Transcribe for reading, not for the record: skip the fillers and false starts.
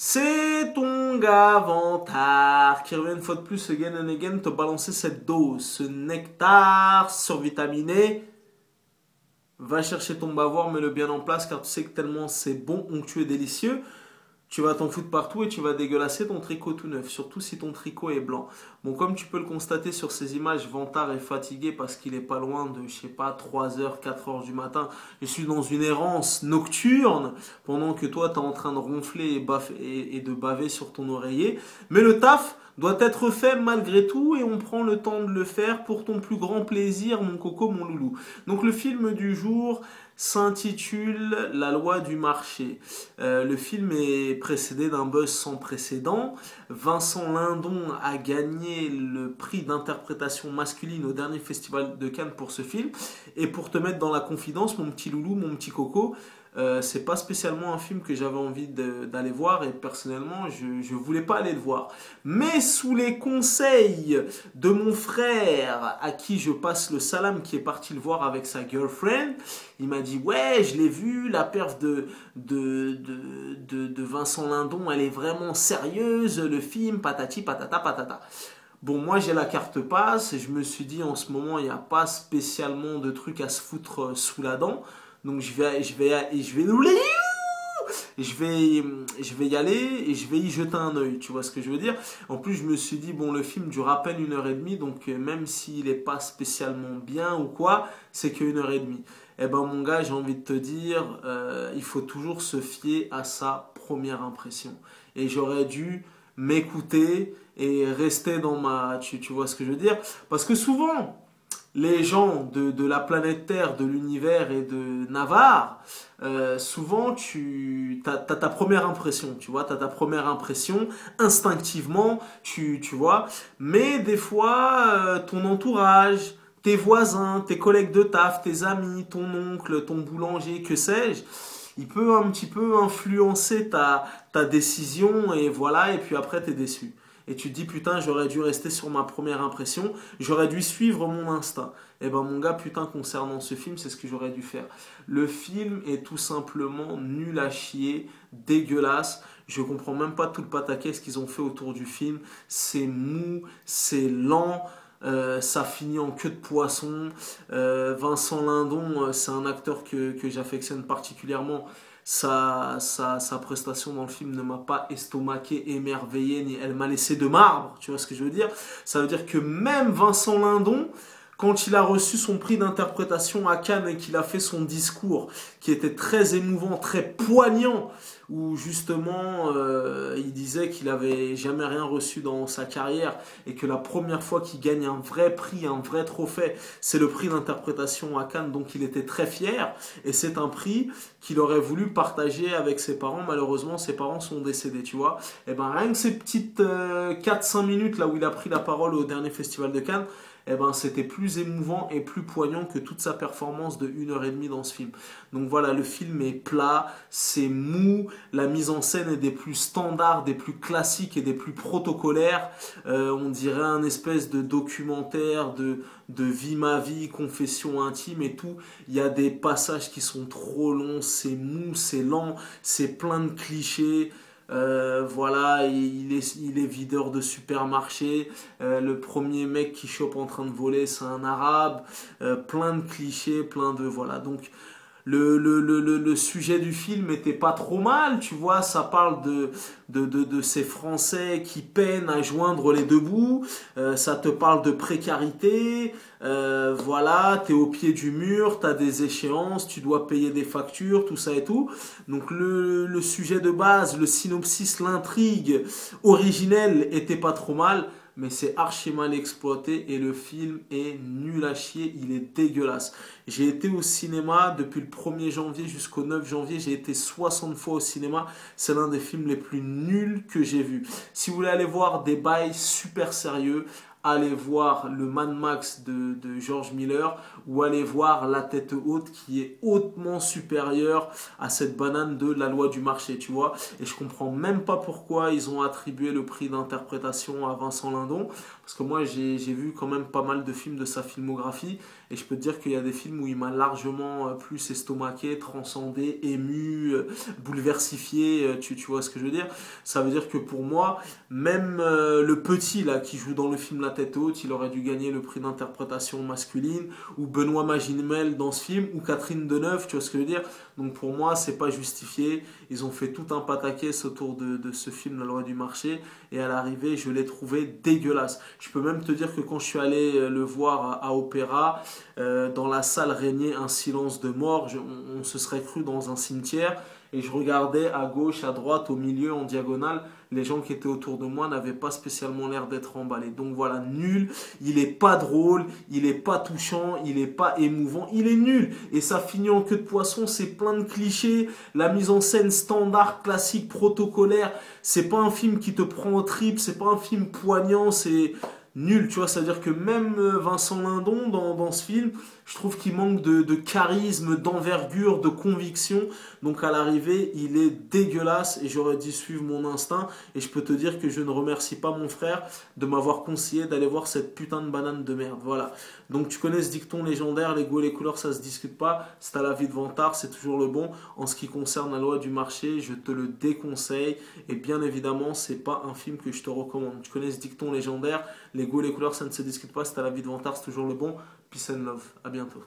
C'est ton gars Vantard qui revient une fois de plus again and again te balancer cette dose, ce nectar survitaminé. Va chercher ton bavoir, mets-le bien en place car tu sais que tellement c'est bon, onctueux et délicieux. Tu vas t'en foutre partout et tu vas dégueulasser ton tricot tout neuf, surtout si ton tricot est blanc. Bon, comme tu peux le constater sur ces images, Vantard est fatigué parce qu'il est pas loin de, je sais pas, 3 heures, 4 heures du matin. Je suis dans une errance nocturne pendant que toi, tu es en train de ronfler et de baver sur ton oreiller. Mais le taf doit être fait malgré tout et on prend le temps de le faire pour ton plus grand plaisir, mon coco, mon loulou. Donc le film du jour s'intitule La loi du marché. Le film est précédé d'un buzz sans précédent. Vincent Lindon a gagné le prix d'interprétation masculine au dernier festival de Cannes pour ce film. Et pour te mettre dans la confidence, mon petit loulou, mon petit coco, c'est pas spécialement un film que j'avais envie d'aller voir et personnellement je voulais pas aller le voir. Mais sous les conseils de mon frère à qui je passe le salam qui est parti le voir avec sa girlfriend, il m'a dit ouais je l'ai vu, la perf de Vincent Lindon elle est vraiment sérieuse, le film patati patata patata. Bon, moi j'ai la carte passe et je me suis dit en ce moment il n'y a pas spécialement de trucs à se foutre sous la dent. Donc je vais y aller et je vais y jeter un œil, tu vois ce que je veux dire. En plus, je me suis dit, bon, le film dure à peine 1 heure et demie, donc même s'il n'est pas spécialement bien ou quoi, c'est que 1 heure et demie. Eh ben, mon gars, j'ai envie de te dire, il faut toujours se fier à sa première impression. Et j'aurais dû m'écouter et rester dans ma... Tu vois ce que je veux dire? Parce que souvent les gens de la planète Terre, de l'univers et de Navarre, souvent tu as ta première impression, tu vois, tu as ta première impression instinctivement, tu vois, mais des fois ton entourage, tes voisins, tes collègues de taf, tes amis, ton oncle, ton boulanger, que sais-je, il peut un petit peu influencer ta décision et voilà, et puis après t'es déçu. Et tu te dis putain j'aurais dû rester sur ma première impression, j'aurais dû suivre mon instinct. Et ben mon gars putain concernant ce film c'est ce que j'aurais dû faire. Le film est tout simplement nul à chier, dégueulasse. Je comprends même pas tout le pataquès qu'ils ont fait autour du film. C'est mou, c'est lent. Ça finit en queue de poisson. Vincent Lindon, c'est un acteur que j'affectionne particulièrement. Sa prestation dans le film ne m'a pas estomaqué, émerveillé, ni elle m'a laissé de marbre. Tu vois ce que je veux dire? Ça veut dire que même Vincent Lindon, quand il a reçu son prix d'interprétation à Cannes et qu'il a fait son discours, qui était très émouvant, très poignant, où justement il disait qu'il avait jamais rien reçu dans sa carrière et que la première fois qu'il gagne un vrai prix, un vrai trophée, c'est le prix d'interprétation à Cannes, donc il était très fier et c'est un prix qu'il aurait voulu partager avec ses parents. Malheureusement ses parents sont décédés, tu vois. Et ben rien que ces petites 4-5 minutes là où il a pris la parole au dernier festival de Cannes, eh ben, c'était plus émouvant et plus poignant que toute sa performance de 1 heure et demie dans ce film. Donc voilà, le film est plat, c'est mou, la mise en scène est des plus standards, des plus classiques et des plus protocolaires. On dirait un espèce de documentaire de vie ma vie, confession intime et tout. Il y a des passages qui sont trop longs, c'est mou, c'est lent, c'est plein de clichés. Voilà, il est videur de supermarché. Le premier mec qui chope en train de voler, c'est un arabe. Plein de clichés, plein de... Voilà, donc le sujet du film était pas trop mal, tu vois, ça parle de ces Français qui peinent à joindre les deux bouts, ça te parle de précarité, voilà, t'es au pied du mur, t'as des échéances, tu dois payer des factures, tout ça et tout. Donc le sujet de base, le synopsis, l'intrigue originelle était pas trop mal, mais c'est archi mal exploité et le film est nul à chier, il est dégueulasse. J'ai été au cinéma depuis le 1er janvier jusqu'au 9 janvier, j'ai été 60 fois au cinéma, c'est l'un des films les plus nuls que j'ai vus. Si vous voulez aller voir des bails super sérieux, allez voir le Mad Max de George Miller ou allez voir La Tête Haute qui est hautement supérieure à cette banane de La Loi du Marché, tu vois. Et je comprends même pas pourquoi ils ont attribué le prix d'interprétation à Vincent Lindon, parce que moi j'ai vu quand même pas mal de films de sa filmographie et je peux te dire qu'il y a des films où il m'a largement plus estomaqué, transcendé, ému, bouleversifié, tu vois ce que je veux dire. Ça veut dire que pour moi, même le petit là qui joue dans le film La Tête Haute, il aurait dû gagner le prix d'interprétation masculine, ou Benoît Magimel dans ce film, ou Catherine Deneuve, tu vois ce que je veux dire. Donc pour moi, c'est pas justifié. Ils ont fait tout un pataquès autour de ce film La Loi du Marché, et à l'arrivée, je l'ai trouvé dégueulasse. Je peux même te dire que quand je suis allé le voir à Opéra, dans la salle régnait un silence de mort. On se serait cru dans un cimetière. Et je regardais à gauche, à droite, au milieu, en diagonale. Les gens qui étaient autour de moi n'avaient pas spécialement l'air d'être emballés. Donc voilà, nul. Il est pas drôle, il est pas touchant, il est pas émouvant, il est nul. Et ça finit en queue de poisson, c'est plein de clichés. La mise en scène standard, classique, protocolaire. C'est pas un film qui te prend au trip, c'est pas un film poignant, c'est nul, tu vois. C'est-à-dire que même Vincent Lindon, dans ce film, je trouve qu'il manque de charisme, d'envergure, de conviction. Donc à l'arrivée, il est dégueulasse et j'aurais dû suivre mon instinct. Et je peux te dire que je ne remercie pas mon frère de m'avoir conseillé d'aller voir cette putain de banane de merde. Voilà. Donc tu connais ce dicton légendaire, les goûts et les couleurs, ça se discute pas. C'est à la vie de vantard, c'est toujours le bon. En ce qui concerne La Loi du Marché, je te le déconseille. Et bien évidemment, c'est pas un film que je te recommande. Tu connais ce dicton légendaire, les goûts et les couleurs, ça ne se discute pas. C'est à la vie de vantard, c'est toujours le bon. Peace and love. À bientôt.